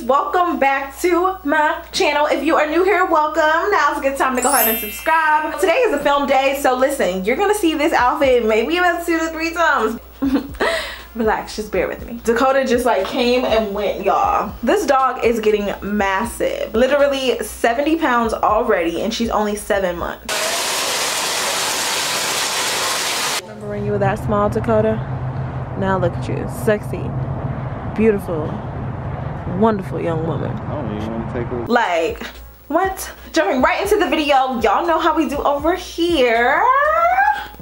welcome back to my channel. If you are new here, welcome. Now's a good time to go ahead and subscribe. Today is a film day, so listen, you're gonna see this outfit maybe about 2 to 3 times. Relax, just bear with me. Dakota just like came and went, y'all. This dog is getting massive, literally 70 pounds already, and she's only 7 months. Remember when you were that small, Dakota? Now look at you, sexy, beautiful, wonderful young woman. I don't even want to take a... Like, what? Jumping right into the video, y'all know how we do over here.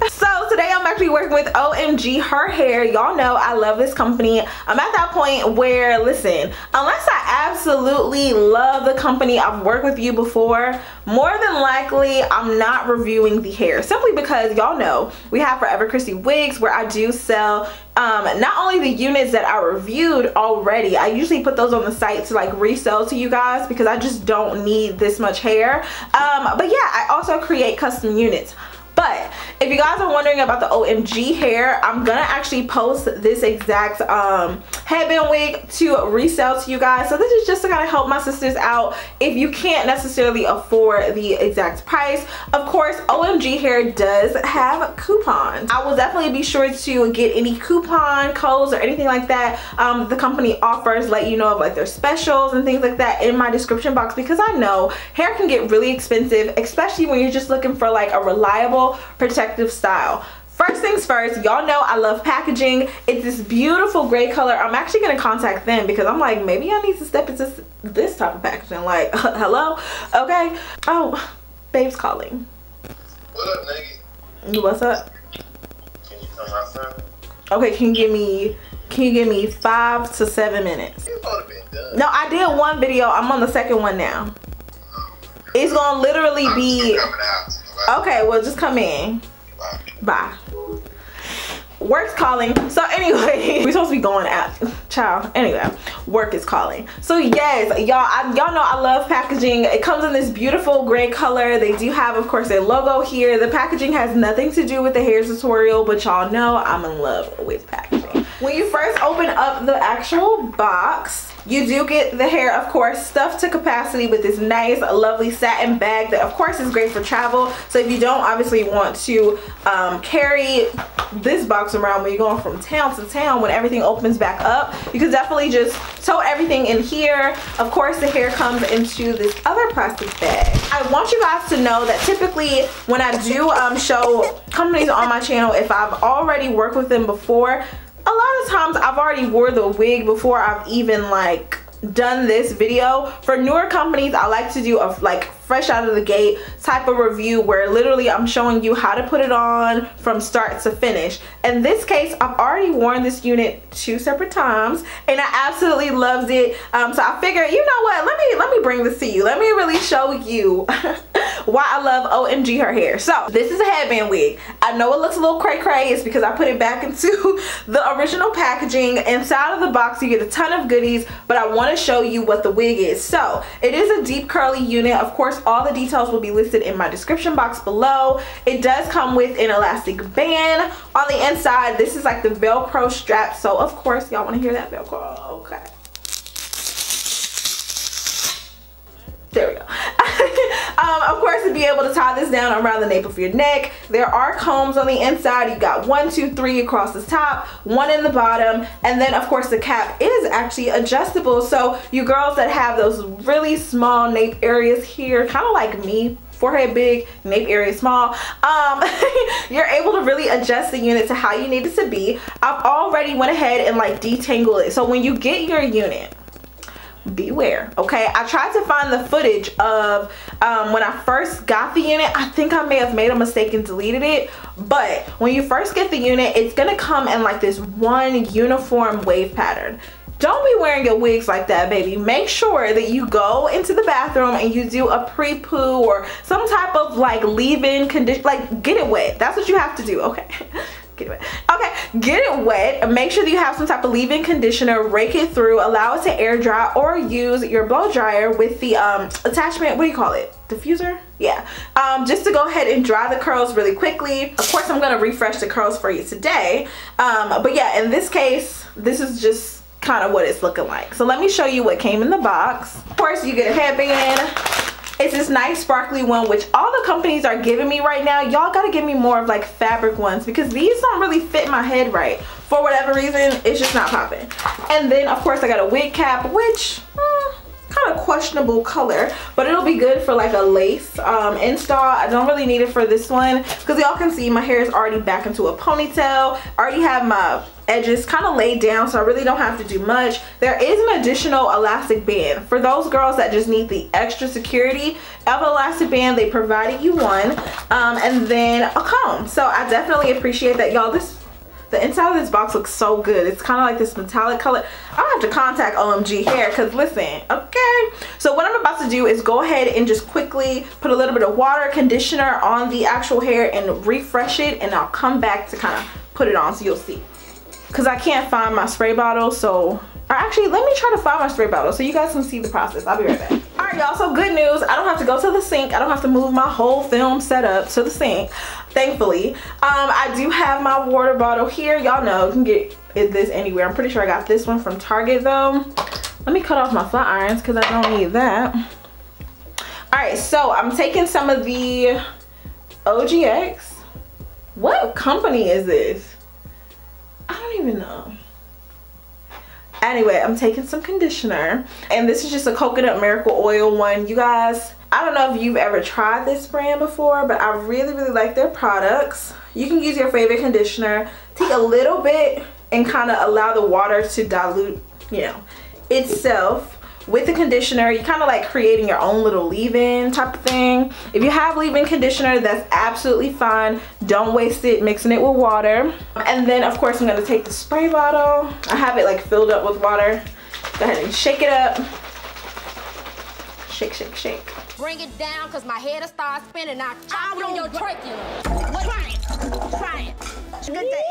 So today I'm actually working with OMGHerHair. Y'all know I love this company. I'm at that point where, listen, unless I absolutely love the company, I've worked with you before, more than likely I'm not reviewing the hair, simply because y'all know we have ForeverCryssy wigs where I do sell not only the units that I reviewed already. I usually put those on the site to like resell to you guys because I just don't need this much hair, but yeah, I also create custom units. But if you guys are wondering about the OMGHerHair, I'm gonna actually post this exact headband wig to resell to you guys. So this is just to kind of help my sisters out if you can't necessarily afford the exact price. Of course, OMGHerHair does have coupons. I will definitely be sure to get any coupon codes or anything like that the company offers, let you know of like their specials and things like that in my description box, because I know hair can get really expensive, especially when you're just looking for like a reliable protective style. First things first, y'all know I love packaging. It's this beautiful gray color. I'm actually gonna contact them because I'm like, maybe I need to step into this type of packaging. Like, hello? Okay. Oh, babe's calling. What up, nigga? What's up? Can you come outside? Okay, can you give me 5 to 7 minutes? You ought to be done. No, I did one video. I'm on the second one now. It's gonna literally be... coming out. Right? Okay, well, just come in. Bye. Work's calling. So anyway, we're supposed to be going out, child. Anyway, work is calling. So yes, y'all know I love packaging. It comes in this beautiful gray color. They do have, of course, a logo here. The packaging has nothing to do with the hair tutorial, but y'all know I'm in love with packaging. When you first open up the actual box, you do get the hair, of course, stuffed to capacity with this nice, lovely satin bag that, of course, is great for travel. So if you don't obviously want to carry this box around when you're going from town to town, when everything opens back up, you can definitely just tote everything in here. Of course, the hair comes into this other plastic bag. I want you guys to know that typically when I do show companies on my channel, if I've already worked with them before, a lot of times I've already wore the wig before I've even like done this video. For newer companies, I like to do a like fresh out of the gate type of review where literally I'm showing you how to put it on from start to finish. In this case, I've already worn this unit 2 separate times and I absolutely loved it. So I figured, you know what, let me bring this to you. Let me really show you why I love OMGHerHair. So this is a headband wig. I know it looks a little cray-cray. It's because I put it back into the original packaging. Inside of the box you get a ton of goodies, but I want to show you what the wig is. So it is a deep curly unit. Of course, all the details will be listed in my description box below. It does come with an elastic band on the inside. This is like the Velcro strap, so of course y'all want to hear that Velcro. Okay, there we go. Of course, to be able to tie this down around the nape of your neck, there are combs on the inside. You got 1, 2, 3 across the top, 1 in the bottom, and then of course the cap is actually adjustable. So you girls that have those really small nape areas here, kind of like me, forehead big, nape area small, you're able to really adjust the unit to how you need it to be. I've already went ahead and like detangled it. So when you get your unit, beware, okay? I tried to find the footage of when I first got the unit. I think I may have made a mistake and deleted it, but when you first get the unit, it's gonna come in like this one uniform wave pattern. Don't be wearing your wigs like that, baby. Make sure that you go into the bathroom and you do a pre-poo or some type of like leave-in condition, like get it wet. That's what you have to do, okay? Get it wet. Okay, get it wet and make sure that you have some type of leave-in conditioner. Rake it through, allow it to air dry, or use your blow dryer with the attachment, what do you call it, diffuser? Yeah, just to go ahead and dry the curls really quickly. Of course, I'm gonna refresh the curls for you today, but yeah, in this case, this is just kind of what it's looking like. So let me show you what came in the box. Of course, you get a headband. It's this nice sparkly one, which all the companies are giving me right now. Y'all gotta give me more of like fabric ones because these don't really fit my head right. For whatever reason, it's just not popping. And then of course I got a wig cap, which kind of questionable color, but it'll be good for like a lace install. I don't really need it for this one because y'all can see my hair is already back into a ponytail. I already have my edges kind of laid down, so I really don't have to do much. There is an additional elastic band for those girls that just need the extra security of an elastic band. They provided you one, and then a comb. So I definitely appreciate that, y'all. The inside of this box looks so good. It's kind of like this metallic color. I'll have to contact OMGHerHair because listen, okay. So what I'm about to do is go ahead and just quickly put a little bit of water conditioner on the actual hair and refresh it, and I'll come back to kind of put it on so you'll see. Because I can't find my spray bottle, so, or actually let me try to find my spray bottle so you guys can see the process. I'll be right back. All right, y'all, so good news. I don't have to go to the sink. I don't have to move my whole film setup to the sink, thankfully. I do have my water bottle here. Y'all know you can get this anywhere. I'm pretty sure I got this one from Target though. Let me cut off my flat irons because I don't need that. All right, so I'm taking some of the OGX. What company is this? I don't even know. Anyway, I'm taking some conditioner, and this is just a coconut miracle oil one. You guys, I don't know if you've ever tried this brand before, but I really like their products. You can use your favorite conditioner, take a little bit and kind of allow the water to dilute, you know, itself with the conditioner. You kind of like creating your own little leave-in type of thing. If you have leave-in conditioner, that's absolutely fine. Don't waste it mixing it with water. And then of course I'm going to take the spray bottle. I have it like filled up with water. Go ahead and shake it up. Shake, shake, shake. Bring it down because my head will start spinning. Now chop on your trachea. Try it. Try it. Good day.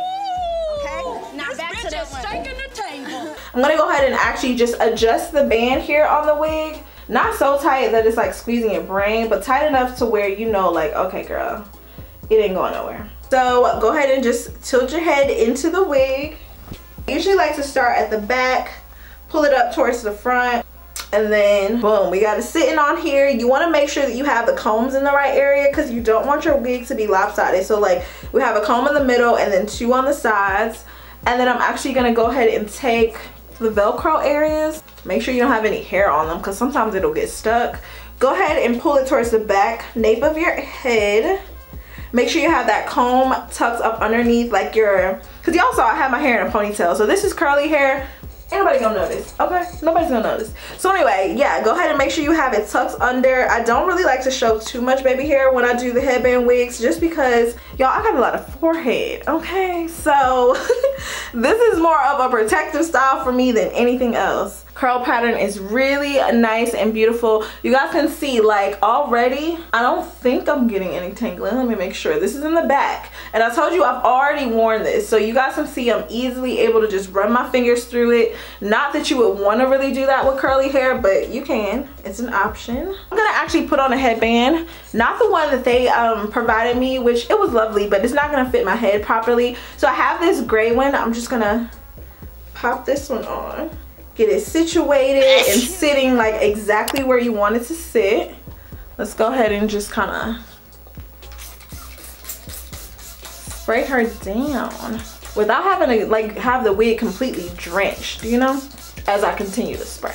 Okay, now back to the shaking the table. I'm gonna go ahead and actually just adjust the band here on the wig. Not so tight that it's like squeezing your brain, but tight enough to where you know, like, okay girl, it ain't going nowhere. So go ahead and just tilt your head into the wig. I usually like to start at the back, pull it up towards the front, and then boom, we got it sitting on here. You want to make sure that you have the combs in the right area because you don't want your wig to be lopsided. So like we have a comb in the middle and then two on the sides. And then I'm actually going to go ahead and take the Velcro areas. Make sure you don't have any hair on them because sometimes it'll get stuck. Go ahead and pull it towards the back nape of your head. Make sure you have that comb tucked up underneath like your, because y'all saw I have my hair in a ponytail. So this is curly hair. Ain't nobody gonna notice, okay? Nobody's gonna notice. So anyway, yeah, go ahead and make sure you have it tucked under. I don't really like to show too much baby hair when I do the headband wigs just because, y'all, I got a lot of forehead, okay? So this is more of a protective style for me than anything else. Curl pattern is really nice and beautiful. You guys can see like already, I don't think I'm getting any tangling. Let me make sure. This is in the back. And I told you I've already worn this. So you guys can see I'm easily able to just run my fingers through it. Not that you would want to really do that with curly hair, but you can. It's an option. I'm going to actually put on a headband. Not the one that they provided me, which it was lovely, but it's not going to fit my head properly. So I have this gray one. I'm just going to pop this one on. Get it situated and sitting like exactly where you want it to sit. Let's go ahead and just kind of spray her down without having to like have the wig completely drenched, you know, as I continue to spray.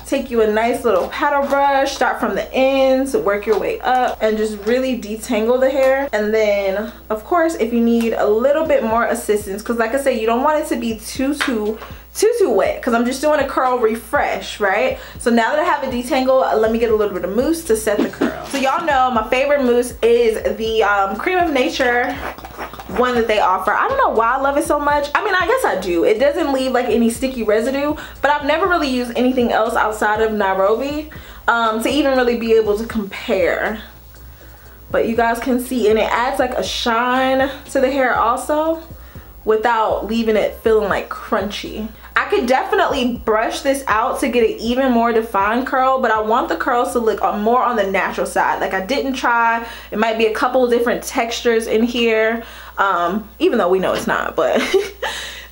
Take you a nice little paddle brush, start from the ends, work your way up and just really detangle the hair. And then of course, if you need a little bit more assistance, because like I said, you don't want it to be too wet because I'm just doing a curl refresh, right? So now that I have it detangled, let me get a little bit of mousse to set the curl. So y'all know my favorite mousse is the Cream of Nature one that they offer. I don't know why I love it so much. I mean, I guess I do. It doesn't leave like any sticky residue, but I've never really used anything else outside of Nairobi to even really be able to compare. But you guys can see, and it adds like a shine to the hair also without leaving it feeling like crunchy. I could definitely brush this out to get an even more defined curl, but I want the curls to look more on the natural side. Like I didn't try, it might be a couple of different textures in here, even though we know it's not, but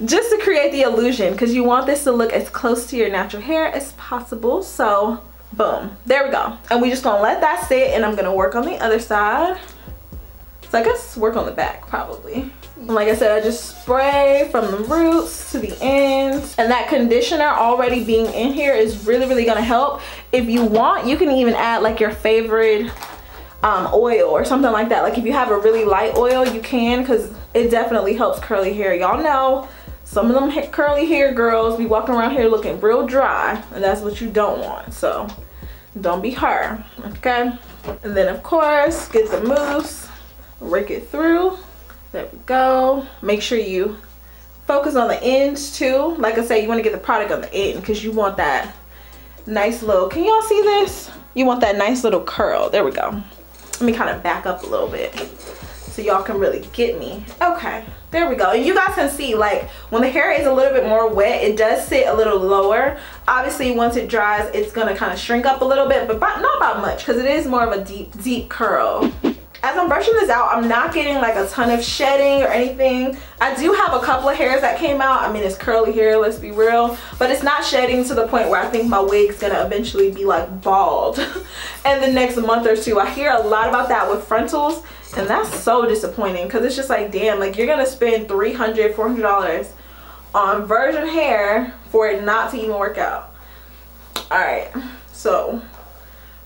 just to create the illusion, because you want this to look as close to your natural hair as possible. So boom, there we go. And we just gonna let that sit, and I'm gonna work on the other side. So I guess work on the back probably. And like I said, I just spray from the roots to the ends, and that conditioner already being in here is really gonna help. If you want, you can even add like your favorite oil or something like that. Like if you have a really light oil, you can, because it definitely helps curly hair. Y'all know some of them curly hair girls be walking around here looking real dry, and that's what you don't want. So don't be her, okay? And then of course, get the mousse, rake it through. There we go. Make sure you focus on the ends too. Like I said, you want to get the product on the end because you want that nice little, can y'all see this? You want that nice little curl. There we go. Let me kind of back up a little bit so y'all can really get me. Okay, there we go. And you guys can see, like, when the hair is a little bit more wet, it does sit a little lower. Obviously, once it dries, it's gonna kind of shrink up a little bit, but not about much, because it is more of a deep curl. As I'm brushing this out, I'm not getting like a ton of shedding or anything. I do have a couple of hairs that came out. I mean, it's curly hair, let's be real, but it's not shedding to the point where I think my wig's gonna eventually be like bald in the next month or two. I hear a lot about that with frontals, and that's so disappointing, because it's just like, damn, like you're gonna spend $300, $400 on virgin hair for it not to even work out. All right, so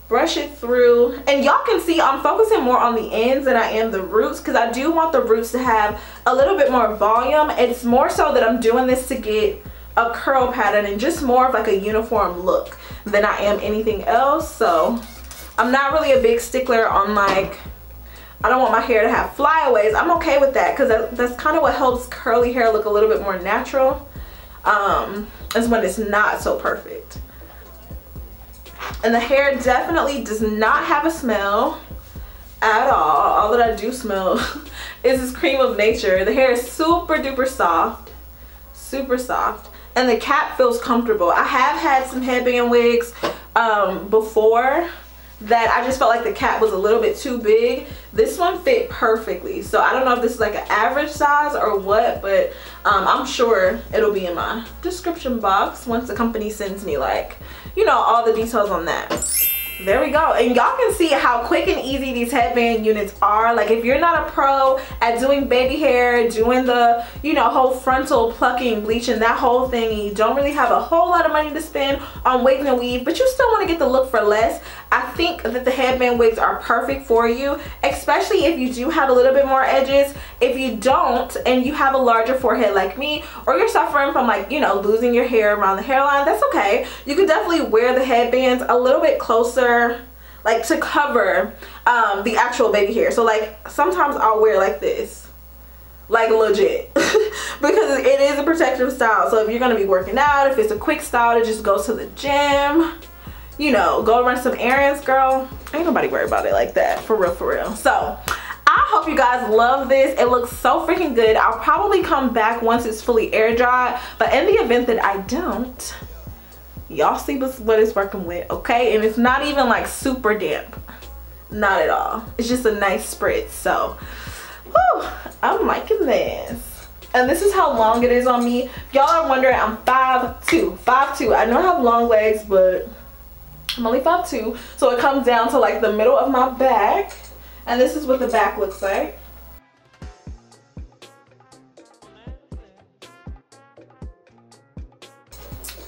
brush it through, and y'all can see I'm focusing more on the ends than I am the roots, because I do want the roots to have a little bit more volume. It's more so that I'm doing this to get a curl pattern and just more of like a uniform look than I am anything else. So I'm not really a big stickler on, like, I don't want my hair to have flyaways. I'm okay with that, because that's kind of what helps curly hair look a little bit more natural, is when it's not so perfect. And the hair definitely does not have a smell at all that I do smell is this cream of nature. The hair is super duper soft, super soft, and the cap feels comfortable. I have had some headband wigs before that I just felt like the cap was a little bit too big. This one fit perfectly, so I don't know if this is like an average size or what, but I'm sure it'll be in my description box once the company sends me, like, you know, all the details on that. There we go. And y'all can see how quick and easy these headband units are. Like, if you're not a pro at doing baby hair, doing the, you know, whole frontal plucking, bleaching, that whole thing, and you don't really have a whole lot of money to spend on wigs and weave, but you still want to get the look for less, I think that the headband wigs are perfect for you, especially if you do have a little bit more edges. If you don't, and you have a larger forehead like me, or you're suffering from, like, you know, losing your hair around the hairline, that's okay. You can definitely wear the headbands a little bit closer, like, to cover the actual baby hair. So, like, sometimes I'll wear like this, like, legit, because it is a protective style. So if you're gonna be working out, if it's a quick style to just go to the gym, you know, go run some errands, girl, ain't nobody worry about it like that, for real. So I hope you guys love this. It looks so freaking good. I'll probably come back once it's fully air dried, but in the event that I don't, y'all see what it's working with, okay? And it's not even like super damp, not at all. It's just a nice spritz. So whew, I'm liking this. And this is how long it is on me. Y'all are wondering, I'm 5'2". I know I have long legs, but I'm only 5'2", so it comes down to like the middle of my back, and this is what the back looks like.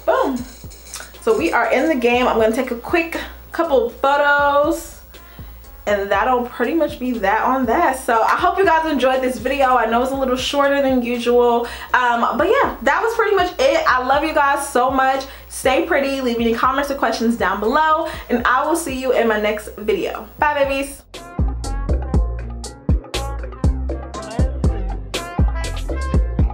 Boom. So we are in the game. I'm gonna take a quick couple of photos, and that'll pretty much be that on that. So I hope you guys enjoyed this video. I know it's a little shorter than usual, but yeah, that was pretty much it. I love you guys so much. Stay pretty. Leave any comments or questions down below, and I will see you in my next video. Bye, babies.